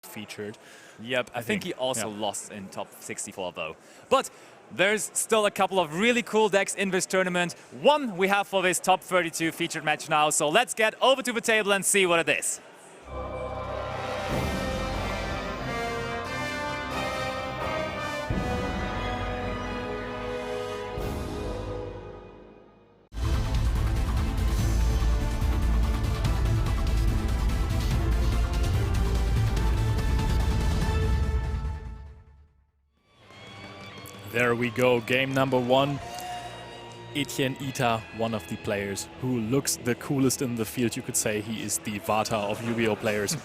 featured. Yep, I think he also lost in top 64 though. But there's still a couple of really cool decks in this tournament. One we have for this top 32 featured match now, so let's get over to the table and see what it is. There we go, game number 1. Eteeyen, one of the players who looks the coolest in the field. You could say he is the Vata of Yu-Gi-Oh players.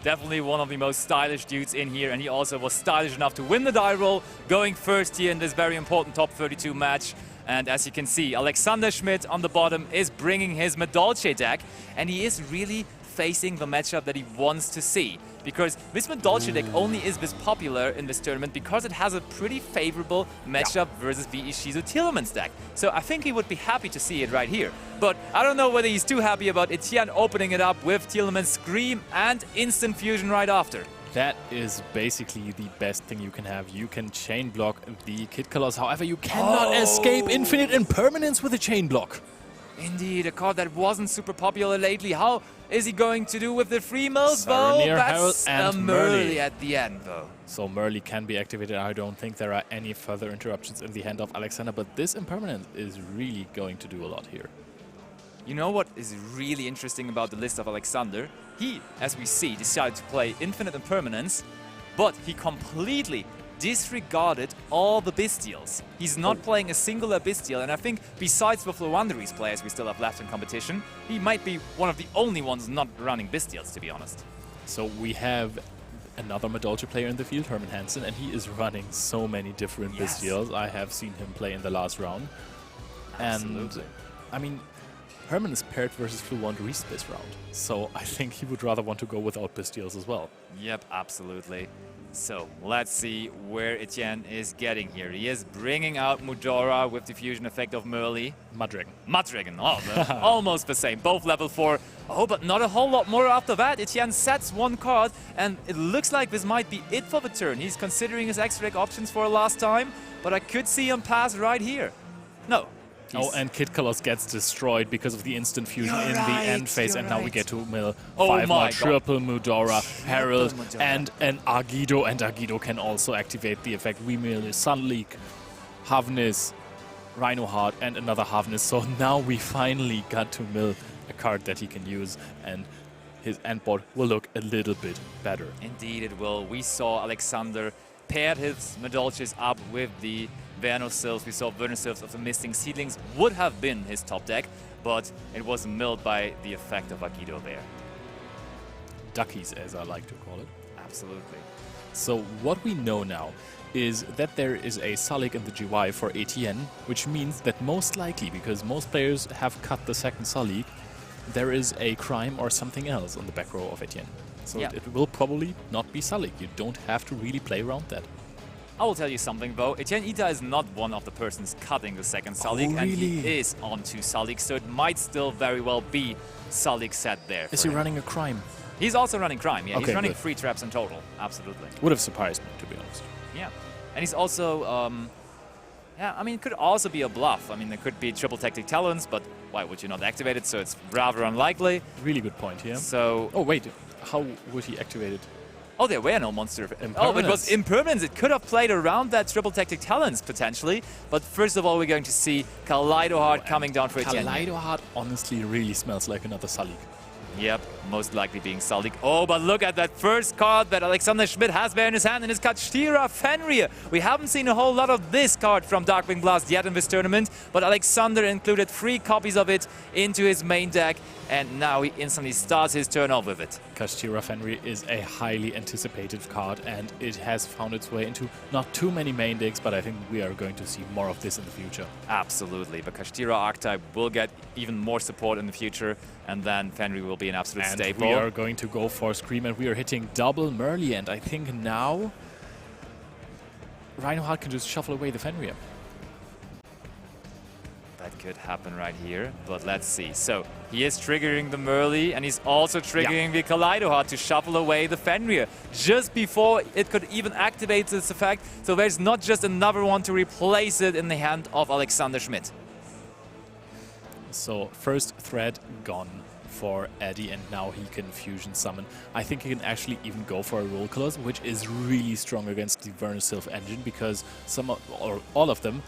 Definitely one of the most stylish dudes in here, and he also was stylish enough to win the die roll, going first here in this very important top 32 match. And as you can see, Alexander Schmidt on the bottom is bringing his Madolche deck, and he is really facing the matchup that he wants to see. Because this Madolche deck only is this popular in this tournament because it has a pretty favorable matchup versus the Ishizu Tearlaments deck. So I think he would be happy to see it right here. But I don't know whether he's too happy about Eteeyen opening it up with Tearlaments Scream and Instant Fusion right after. That is basically the best thing you can have. You can chain block the Kid Colors. However, you cannot escape Infinite Impermanence with a chain block. Indeed, a card that wasn't super popular lately. How is he going to do with the free mills, though? That's a Merly at the end, though. So Merly can be activated. I don't think there are any further interruptions in the hand of Alexander, but this Impermanence is really going to do a lot here. You know what is really interesting about the list of Alexander? He, as we see, decided to play Infinite Impermanence, but he completely disregarded all the Bystials. He's not playing a single Bystial, and I think besides the Floowandereeze players we still have left in competition, he might be one of the only ones not running Bystials, to be honest. So we have another Madolche player in the field, Herman Hansen, and he is running so many different Bystials. I have seen him play in the last round. Absolutely. And, I mean, Herman is paired versus Floowandereeze this round, so I think he would rather want to go without Bystials as well. Yep, absolutely. So let's see where Eteeyen is getting here. He is bringing out Mudora with the fusion effect of Merly. Muddragon. Muddragon, oh, almost the same. Both level 4. Oh, but not a whole lot more after that. Eteeyen sets one card, and it looks like this might be it for the turn. He's considering his extra deck options for a last time, but I could see him pass right here. No. Oh, and Kid Colors gets destroyed because of the instant fusion in the end phase, and now we get to mill 5 more triple Mudora, Herald, and an Argido, and Argido can also activate the effect. We mill Sunleak, Havnis, Rhinoheart, and another Havnis. So now we finally got to mill a card that he can use, and his end board will look a little bit better. Indeed it will. We saw Alexander paired his Madolches up with the Vernosylphs. We saw Vernosylphs of the Misting Seedlings would have been his top deck, but it was milled by the effect of Argido there. Duckies, as I like to call it. Absolutely. So what we know now is that there is a Salik in the GY for Eteeyen, which means that most likely, because most players have cut the second Salik, there is a crime or something else on the back row of Eteeyen. So it will probably not be Salik. You don't have to really play around that. I will tell you something though, Eteeyen is not one of the persons cutting the second Salik, and he is on 2 Salik, so it might still very well be Salik set there. Is he running a crime? He's also running crime, yeah. Okay, he's running 3 traps in total, absolutely. Would have surprised me, to be honest. Yeah, and he's also, yeah, I mean, it could also be a bluff. I mean, there could be triple tactic talents, but why would you not activate it? So it's rather unlikely. Really good point here. So, oh wait, how would he activate it? Oh, there were no monster. Oh, but it was Impermanence. It could have played around that triple tactic talents potentially. But first of all, we're going to see Kaleidoheart coming down for Eteeyen. Kaleidoheart honestly really smells like another Salik. Yep, most likely being Salik. Oh, but look at that first card that Alexander Schmidt has there in his hand, and it's Kashtira Fenrir. We haven't seen a whole lot of this card from Darkwing Blast yet in this tournament, but Alexander included 3 copies of it into his main deck, and now he instantly starts his turn off with it. Kashtira Fenrir is a highly anticipated card, and it has found its way into not too many main decks, but I think we are going to see more of this in the future. Absolutely. The Kashtira archetype will get even more support in the future, and then Fenrir will be an absolute staple. We are going to go for Scream, and we are hitting double Merly, and I think now Rhinoheart can just shuffle away the Fenrir. could happen right here, but let's see. So he is triggering the Merly, and he's also triggering the Kaleido Heart to shuffle away the Fenrir just before it could even activate this effect. So there's not just another one to replace it in the hand of Alexander Schmidt. So first thread gone for Eddie, and now he can fusion summon. I think he can actually even go for a Roll Colors, which is really strong against the Vernusylph engine, because or all of them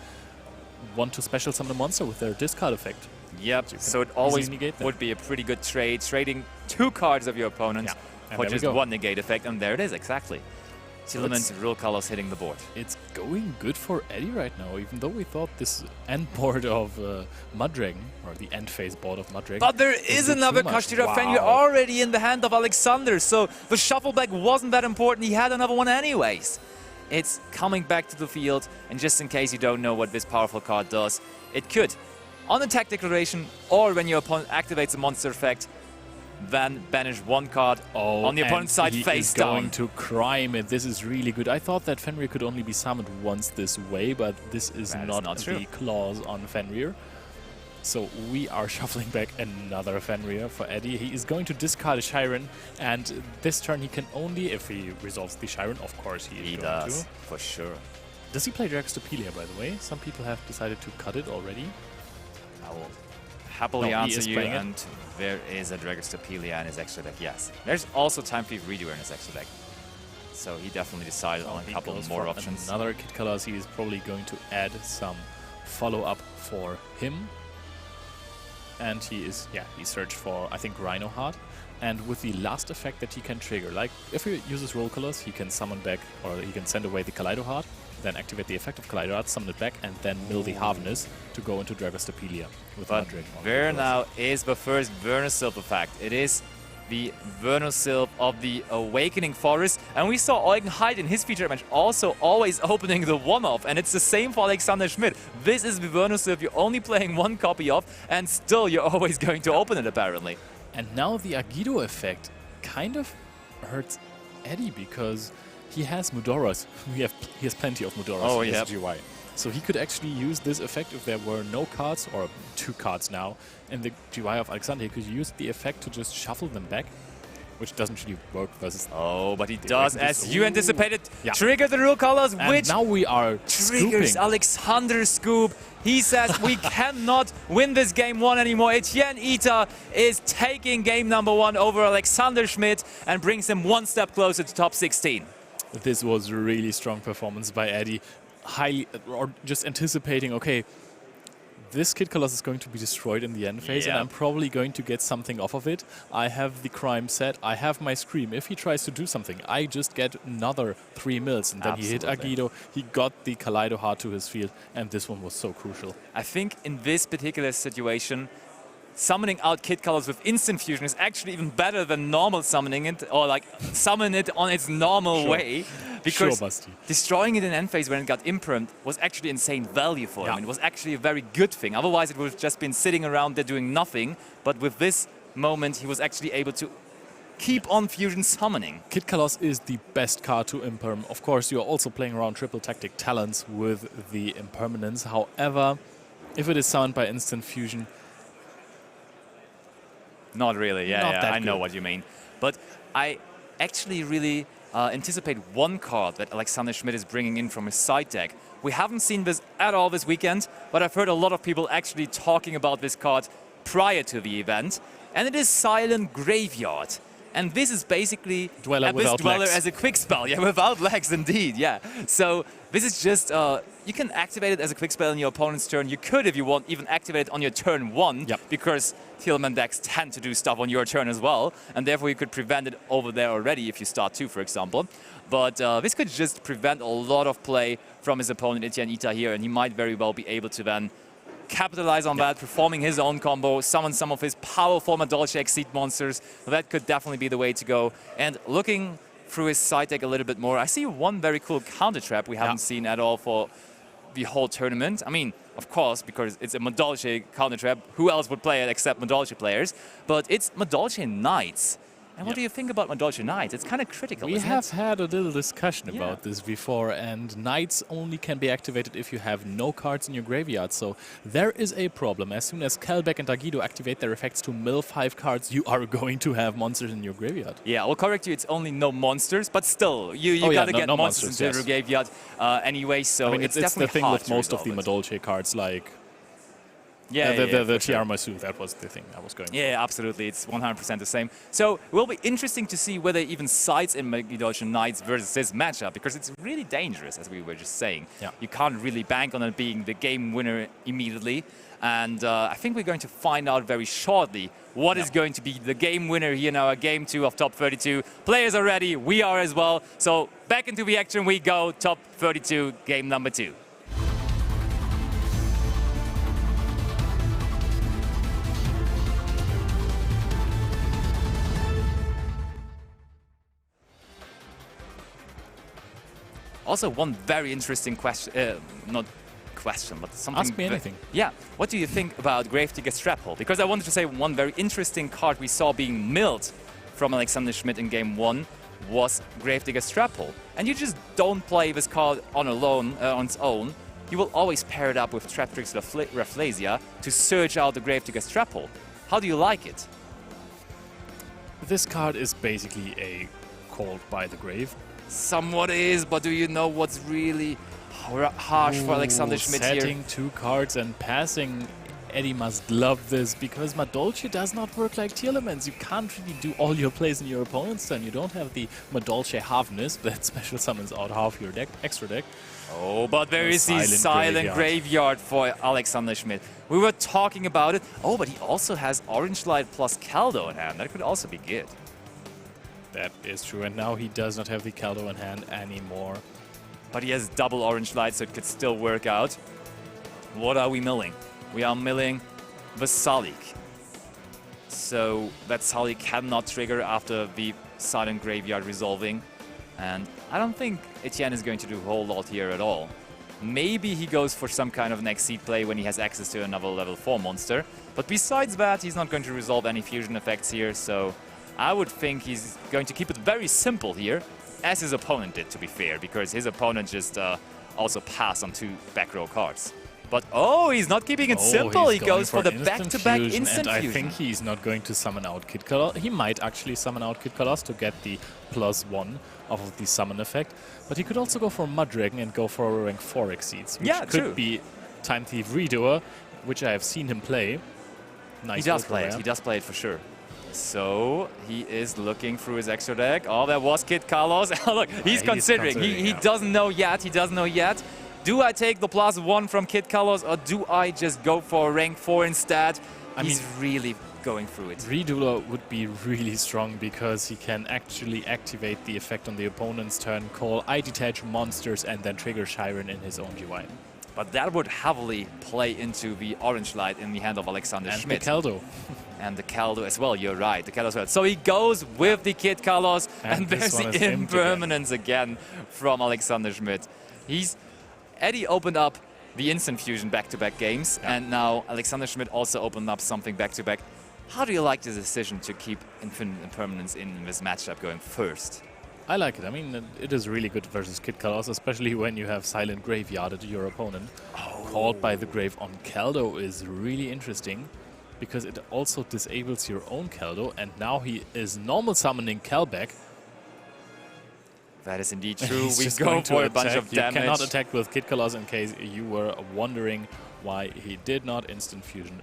want to special summon a monster with their discard effect. Yep, so it always would be a pretty good trade, trading 2 cards of your opponent for just 1 negate effect, and there it is, exactly. Tearlaments, Roll Colors hitting the board. It's going good for Eddie right now, even though we thought this end board of Mudragon, or the end phase board of Mudragon. But there is another Kashtira Fenrir already in the hand of Alexander, so the shuffle back wasn't that important. He had another one anyways. It's coming back to the field, and just in case you don't know what this powerful card does, it could, on attack declaration, or when your opponent activates a monster effect, then banish 1 card on the opponent's side face down. Going to crime it. This is really good. I thought that Fenrir could only be summoned once this way, but this is not the clause on Fenrir. So we are shuffling back another Fenrir for Eddie. He is going to discard a Chiron, and this turn he can only, if he resolves the Chiron, of course he does, for sure. Does he play Dragstopelia, by the way? Some people have decided to cut it already. I will happily answer you, and there is a Dragstopelia in his extra deck, yes. There's also Time Thief Redoer in his extra deck. So he definitely decided on a couple more options. Another Kid Colors, he is probably going to add some follow-up for him. And he is, he searched for, I think, Rhino Heart. And with the last effect that he can trigger, like if he uses Roll Colors, he can summon back, or he can send away the Kaleido Heart, then activate the effect of Kaleido Heart, summon it back, and then mill the Harvest to go into Dragstopelia with Mudragon. There now is the first Vernusylph effect. It is the Vernusylph of the Awakening Forest, and we saw Eugen Heid in his feature match also always opening the one-off, and it's the same for Alexander Schmidt. This is the Vernusylph you're only playing 1 copy of, and still you're always going to open it, apparently. And now the Agido effect kind of hurts Eddie, because he has Mudoras. He has plenty of Mudoras in his GY. So he could actually use this effect if there were no cards, or 2 cards now, in the GY of Alexander. He could use the effect to just shuffle them back, which doesn't really work versus... Oh, but he does, as you anticipated, trigger the Roll Colors, which now we are triggers Alexander's scoop. He says we cannot win this game 1 anymore. Eteeyen Ita is taking game number 1 over Alexander Schmidt and brings him 1 step closer to top 16. This was a really strong performance by Eddie. Or just anticipating, okay, this Kid Colors is going to be destroyed in the end phase, and I'm probably going to get something off of it. I have the Crime set, I have my Scream. If he tries to do something, I just get another 3 mills, and then he hit Agido, he got the Kaleido Heart to his field, and this one was so crucial. I think in this particular situation, summoning out Kid Colors with instant fusion is actually even better than normal summoning it, or like summon it on its normal way. Because destroying it in end phase when it got impermed was actually insane value for him. It was actually a very good thing. Otherwise, it would have just been sitting around there doing nothing. But with this moment, he was actually able to keep on fusion summoning. Kid Colors is the best card to imperm. Of course, you're also playing around triple tactic talents with the impermanence. However, if it is summoned by instant fusion... Not really, I know what you mean. But I actually really anticipate 1 card that Alexander Schmidt is bringing in from his side deck. We haven't seen this at all this weekend, but I've heard a lot of people actually talking about this card prior to the event. And it is Silent Graveyard. And this is basically Dweller as a quick spell. Yeah, without legs indeed, So this is just, you can activate it as a quick spell in your opponent's turn. You could, if you want, even activate it on your turn 1, because Tearlaments decks tend to do stuff on your turn as well, and therefore you could prevent it over there already if you start 2, for example. But this could just prevent a lot of play from his opponent, Eteeyen Ita here, and he might very well be able to then capitalize on that, performing his own combo, summon some of his powerful Madolche Exceed monsters. That could definitely be the way to go. And looking through his side deck a little bit more, I see 1 very cool counter trap we haven't seen at all for the whole tournament. I mean, of course, because it's a Madolche counter trap. Who else would play it except Madolche players? But it's Madolche Knights. And what do you think about Madolche Knights? It's kind of critical, We isn't have it? had a little discussion about this before, and Knights only can be activated if you have no cards in your graveyard. So there is a problem. As soon as Kelbeck and Agido activate their effects to mill 5 cards, you are going to have monsters in your graveyard. Yeah, I'll correct you. It's only no monsters, but still, you gotta get monsters into your graveyard anyway. So I mean, it's the definitely thing hard with to most of the resolve Madolche cards, like the Tiramisu, that was the thing I was going for. Yeah, absolutely. It's 100% the same. So it will be interesting to see whether it even sides in Madolche Knights versus this matchup, because it's really dangerous, as we were just saying. Yeah. You can't really bank on it being the game winner immediately. And I think we're going to find out very shortly what is going to be the game winner here in our Game 2 of Top 32. Players are ready. We are as well. So back into the action we go. Top 32, game number 2. Also, one very interesting question, not question, but something... Ask me anything. Yeah. What do you think about Gravedigger Straphole? Because I wanted to say one very interesting card we saw being milled from Alexander Schmidt in Game 1 was Gravedigger Straphole. And you just don't play this card on its own. You will always pair it up with Traptrix Rafflesia to search out the Gravedigger Straphole. How do you like it? This card is basically a Called by the Grave. Somewhat is, but do you know what's really harsh for Alexander Schmidt here? Setting 2 cards and passing. Eddie must love this, because Madolche does not work like Tearlaments. You can't really do all your plays in your opponent's turn. You don't have the Madolche halfness that special summons out half your deck, extra deck. Oh, but there is the silent graveyard for Alexander Schmidt. We were talking about it. Oh, but he also has Orange Light plus Caldo in hand. That could also be good. That is true, and now he does not have the Caldo in hand anymore. But he has double Orange Light, so it could still work out. What are we milling? We are milling the Salik. So that Salik cannot trigger after the silent graveyard resolving. And I don't think Eteeyen is going to do a whole lot here at all. Maybe he goes for some kind of next seed play when he has access to another level 4 monster. But besides that, he's not going to resolve any fusion effects here, so I would think he's going to keep it very simple here, as his opponent did, to be fair, because his opponent just also passed on 2 back row cards. But oh, he's not keeping it simple. He goes for the back-to-back instant fusion. And I think he's not going to summon out Kid Colossus. He might actually summon out Kid Colossus to get the +1 of the summon effect. But he could also go for Mudragon and go for rank 4 Exceeds, which could be Time Thief Redoer, which I have seen him play. Nice. He does play it. He does play it for sure. So he is looking through his extra deck. Oh, that was Kid Carlos. Look, he's considering. He doesn't know yet. He doesn't know yet. Do I take the +1 from Kid Carlos, or do I just go for rank 4 instead? He's really going through it. Redoer would be really strong, because he can actually activate the effect on the opponent's turn, call I detach monsters, and then trigger Shiren in his own GY. But that would heavily play into the Orange Light in the hand of Alexander Schmidt. And the Caldo. And the Caldo as well, you're right, the Caldo as well. So he goes with the Kid Carlos, and there's the impermanence again from Alexander Schmidt. Eddie opened up the instant fusion back-to-back games, and now Alexander Schmidt also opened up something back-to-back. How do you like the decision to keep infinite impermanence in this matchup going first? I like it. I mean, it is really good versus Kid Colossus, especially when you have Silent Graveyard to your opponent. Called by the Grave on Caldo is really interesting, because it also disables your own Caldo, and now he is normal summoning Kelbeck. That is indeed true. We go for a bunch of damage. You cannot attack with Kid Colossus, in case you were wondering why he did not instant fusion.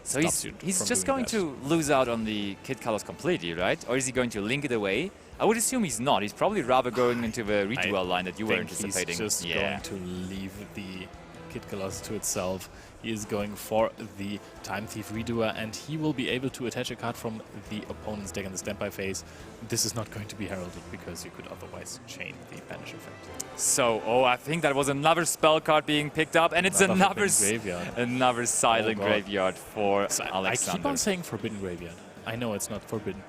So he's just going to lose out on the Kid Colossus completely, right? Or is he going to link it away? I would assume he's not. He's probably rather going into the ritual line that you were anticipating. He's just going to leave the Kid Colossus to itself. He is going for the Time Thief Redoer, and he will be able to attach a card from the opponent's deck in the standby phase. This is not going to be heralded, because you could otherwise chain the banish effect. So, I think that was another spell card being picked up, and it's another silent graveyard for Alexander. I keep on saying Forbidden Graveyard. I know it's not forbidden.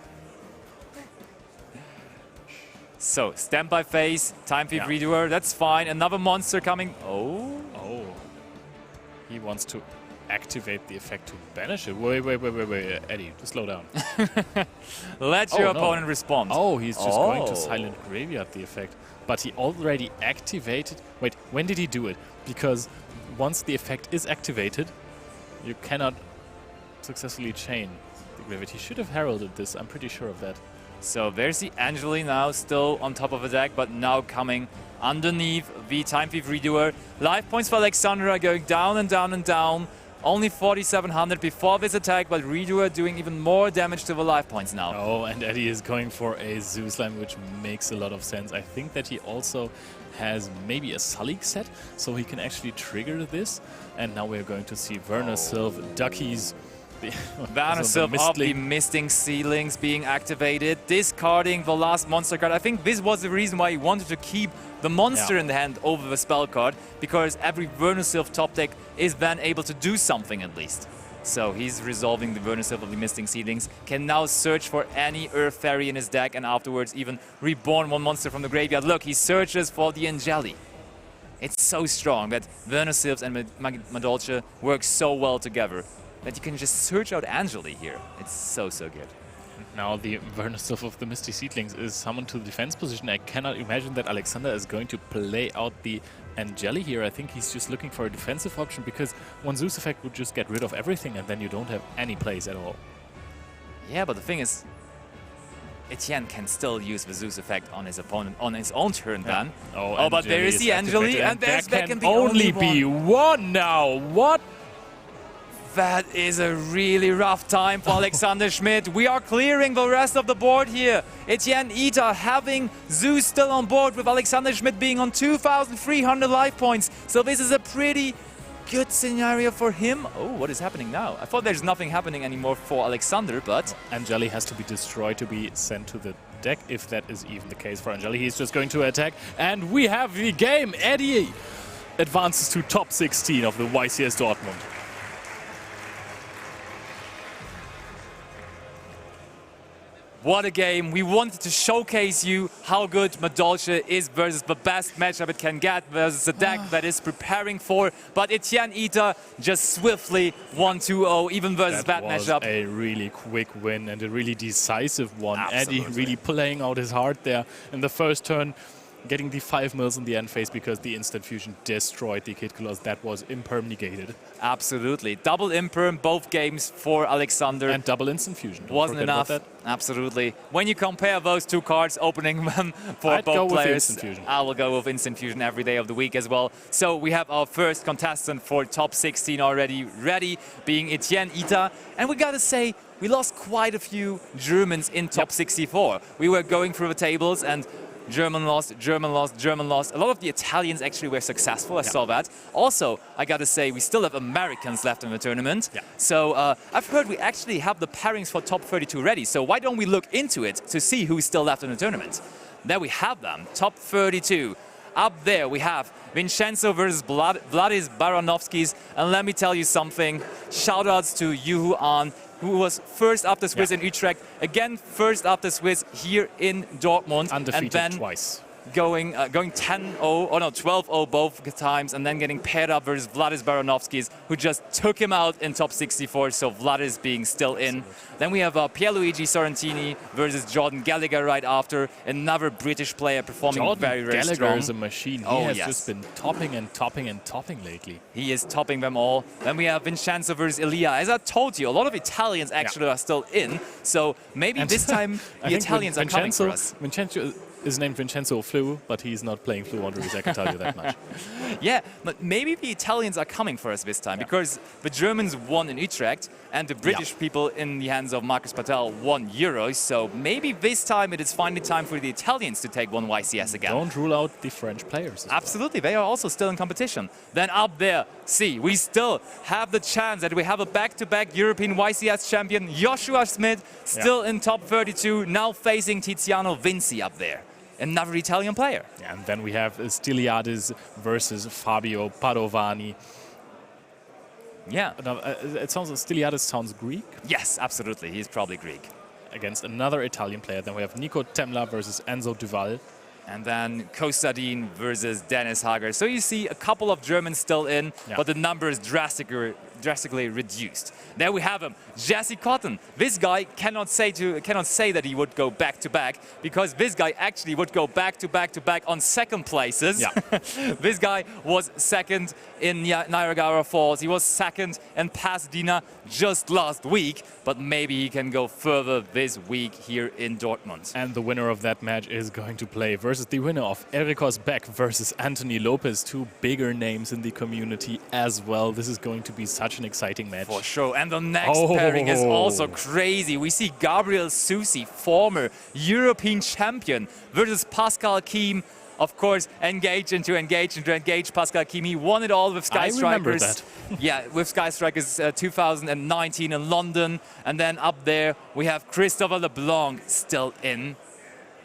So, standby phase, Time Thief Redoer, that's fine. Another monster coming. Oh. He wants to activate the effect to banish it. Wait, Eddie, just slow down. Let your opponent respond. Oh, he's just going to silent graveyard the effect. But he already activated... Wait, when did he do it? Because once the effect is activated, you cannot successfully chain the graveyard. He should have heralded this, I'm pretty sure of that. So there's the Angeli now still on top of the deck, but now coming underneath the Time Thief Redoer. Life points for Alexander are going down and down and down. Only 4,700 before this attack, but Redoer doing even more damage to the life points now. Oh, and Eddie is going for a Zoo Slime, which makes a lot of sense. I think that he also has maybe a Sully set, so he can actually trigger this. And now we're going to see Werner Sylve, Duckies. Werner Sylve of the Misting Seedlings being activated, discarding the last monster card. I think this was the reason why he wanted to keep the monster in the hand over the spell card, because every Werner Sylve top deck is then able to do something at least. So he's resolving the Werner Sylve of the Misting Seedlings, can now search for any Earth Fairy in his deck and afterwards even reborn one monster from the graveyard. Look, he searches for the Angeli. It's so strong that Werner Sylve and Madolche work so well together that you can just search out Angeli here. It's so good. Now the Werner Sylve of the Misty Seedlings is summoned to the defense position. I cannot imagine that Alexander is going to play out the Angeli here. I think he's just looking for a defensive option, because one Zeus effect would just get rid of everything and then you don't have any plays at all. Yeah, but the thing is, Eteeyen can still use the Zeus effect on his opponent on his own turn then. Oh, but there is the Angeli, and there's there can only be one now. What? That is a really rough time for Alexander Schmidt. We are clearing the rest of the board here. Eteeyen Ita having Zeus still on board, with Alexander Schmidt being on 2,300 life points. So this is a pretty good scenario for him. Oh, what is happening now? I thought there's nothing happening anymore for Alexander, but... Angeli has to be destroyed to be sent to the deck, if that is even the case for Angeli. He's just going to attack, and we have the game. Eddie advances to top 16 of the YCS Dortmund. What a game. We wanted to showcase you how good Madolche is versus the best matchup it can get versus a deck that is preparing for. But Eteeyen Ita just swiftly 1-2-0 even versus that matchup. A really quick win and a really decisive one. Absolutely. Eddie really playing out his heart there in the first turn, getting the 5 mils in the end phase because the instant fusion destroyed the Kid Colossus. That was imperm negated. Absolutely. Double imperm both games for Alexander. And double instant fusion. Wasn't enough. Absolutely. When you compare those two cards, opening them for I'd both go players, with instant fusion. I will go with instant fusion every day of the week as well. So we have our first contestant for top 16 already ready, being Eteeyen Ita. And we gotta say, we lost quite a few Germans in top 64. We were going through the tables and German lost, German lost, German lost. A lot of the Italians actually were successful, I saw that. Also, I gotta say, we still have Americans left in the tournament. So I've heard we actually have the pairings for top 32 ready. So why don't we look into it to see who's still left in the tournament? There we have them, top 32. Up there we have Vincenzo versus Vladis Baranovskis. And let me tell you something, shoutouts to Juhu An, who was first after Swiss in Utrecht, again first after Swiss here in Dortmund. Undefeated and then twice. Going 10-0, or no, 12-0 both times, and then getting paired up versus Vladis Baranovskis, who just took him out in top 64, so Vladis being still in. Then we have Pierluigi Sorrentini versus Jordan Gallagher right after, another British player performing very Gallagher strong. Is a machine. He has just been topping and topping and topping lately. He is topping them all. Then we have Vincenzo versus Elia. As I told you, a lot of Italians actually are still in, so maybe this time the Italians are coming for us. Vincenzo is named Vincenzo Flu, but he's not playing Flu Wanderers, I can tell you that much. Yeah, but maybe the Italians are coming for us this time, because the Germans won in Utrecht and the British people in the hands of Marcus Patel won Euros, so maybe this time it is finally time for the Italians to take one YCS again. Don't rule out the French players. Absolutely, they are also still in competition. Then up there, see, we still have the chance that we have a back-to-back European YCS champion, Joshua Schmidt, still in top 32, now facing Tiziano Vinci up there. Another Italian player. Yeah, and then we have Styliades versus Fabio Padovani. Yeah. Styliades sounds Greek? Yes, absolutely. He's probably Greek. Against another Italian player. Then we have Nico Temla versus Enzo Duval. And then Kostadin versus Dennis Hager. So you see a couple of Germans still in, but the number is drastically drastically reduced. There we have him, Jesse Cotton. This guy cannot say that he would go back-to-back, because this guy actually would go back-to-back-to-back on second places. Yeah. This guy was second in Niagara Falls. He was second in Pasadena just last week, but maybe he can go further this week here in Dortmund. And the winner of that match is going to play versus the winner of Erikos Beck versus Anthony Lopez, two bigger names in the community as well. This is going to be such an exciting match. For sure. And the next pairing is also crazy. We see Gabriel Susi, former European champion, versus Pascal Kiem. Of course, engage Pascal Kiem. He won it all with Sky Strikers. I remember that. Yeah, with Sky Strikers 2019 in London. And then up there, we have Christopher LeBlanc still in.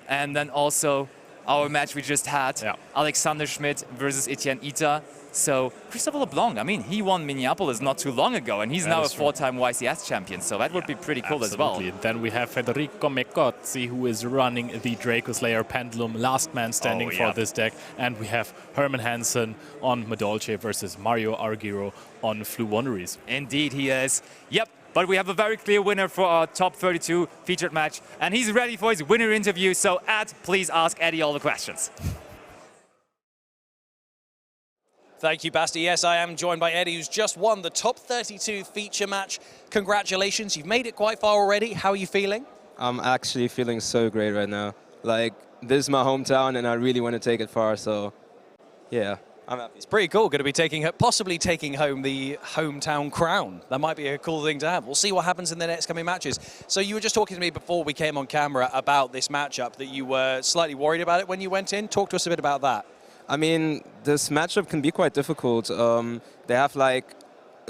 And then also our match we just had, Alexander Schmidt versus Eteeyen. So Christopher LeBlanc, I mean, he won Minneapolis not too long ago, and he's now a four-time YCS champion, so that would be pretty cool as well. Then we have Federico Mecozzi, who is running the Draco Slayer Pendulum, last man standing for this deck. And we have Herman Hansen on Madolche versus Mario Argiro on Flu Wanderers. Indeed he is. Yep. But we have a very clear winner for our top 32 featured match, and he's ready for his winner interview. So, Ed, please ask Eddie all the questions. Thank you, Basti. Yes, I am joined by Eddie, who's just won the top 32 feature match. Congratulations, you've made it quite far already. How are you feeling? I'm actually feeling so great right now. Like, this is my hometown, and I really want to take it far, so yeah. I'm happy. It's pretty cool, going to be possibly taking home the hometown crown. That might be a cool thing to have. We'll see what happens in the next coming matches. So you were just talking to me before we came on camera about this matchup, that you were slightly worried about it when you went in. Talk to us a bit about that. I mean, this matchup can be quite difficult. They have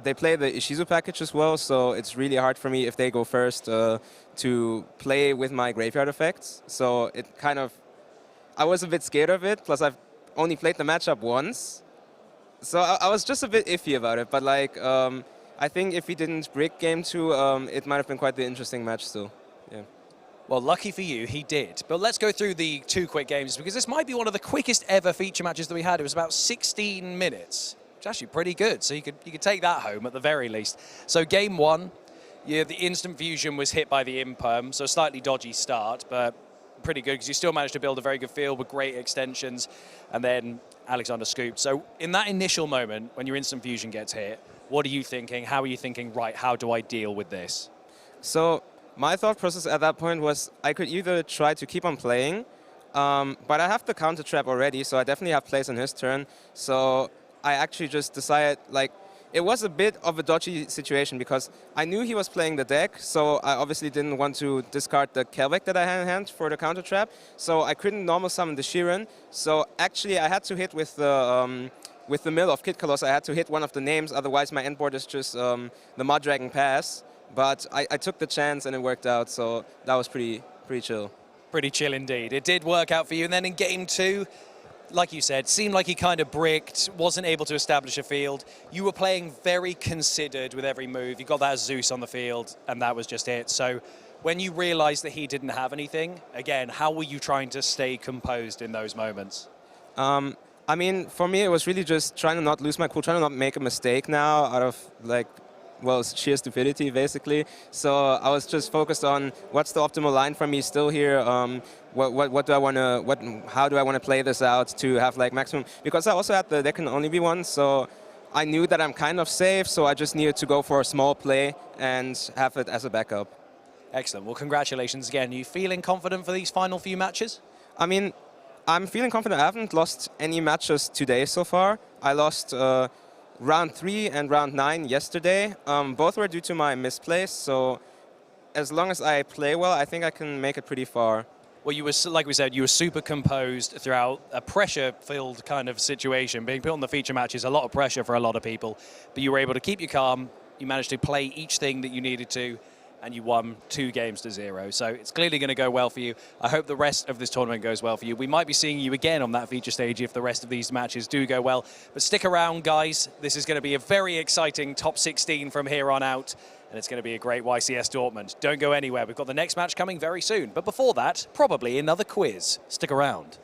they play the Ishizu package as well, so it's really hard for me if they go first to play with my graveyard effects. So it I was a bit scared of it, plus I've only played the matchup once. So I was just a bit iffy about it, but I think if he didn't brick game 2, it might have been quite the interesting match still. Yeah. Well, lucky for you, he did. But let's go through the 2 quick games, because this might be one of the quickest ever feature matches that we had. It was about 16 minutes, which is actually pretty good. So you could take that home at the very least. So game 1, the instant fusion was hit by the imperm, so a slightly dodgy start, but pretty good because you still managed to build a very good field with great extensions, and then Alexander scooped. So in that initial moment, when your instant fusion gets hit, what are you thinking? How are you thinking, right, how do I deal with this? So my thought process at that point was I could either try to keep on playing, but I have the counter trap already, so I definitely have plays on his turn. So I actually just decided, it was a bit of a dodgy situation because I knew he was playing the deck, so I obviously didn't want to discard the Kelbeck that I had in hand for the counter trap. So I couldn't normal summon the Sheeran. So actually I had to hit with the mill of Kid Colossus. I had to hit one of the names, otherwise my end board is just the Mud Dragon Pass. But I took the chance and it worked out, so that was pretty chill. Pretty chill indeed. It did work out for you, and then in game 2, like you said, seemed like he kind of bricked, wasn't able to establish a field. You were playing very considered with every move. You got that Zeus on the field, and that was just it. So when you realized that he didn't have anything, again, how were you trying to stay composed in those moments? I mean, for me, it was really just trying to not lose my cool, trying to not make a mistake now out of, sheer stupidity, basically. So I was just focused on what's the optimal line for me still here. What do I want to? How do I want to play this out to have maximum? Because I also had there can only be one, so I knew that I'm kind of safe. So I just needed to go for a small play and have it as a backup. Excellent. Well, congratulations again. Are you feeling confident for these final few matches? I mean, I'm feeling confident. I haven't lost any matches today so far. I lost round 3 and round 9 yesterday. Both were due to my misplays, so as long as I play well, I think I can make it pretty far. Well, you were, like we said, you were super composed throughout a pressure-filled kind of situation. Being put on the feature match is a lot of pressure for a lot of people, but you were able to keep you calm. You managed to play each thing that you needed to, and you won 2 games to 0. So it's clearly going to go well for you. I hope the rest of this tournament goes well for you. We might be seeing you again on that feature stage if the rest of these matches do go well. But stick around, guys. This is going to be a very exciting top 16 from here on out, and it's going to be a great YCS Dortmund. Don't go anywhere. We've got the next match coming very soon. But before that, probably another quiz. Stick around.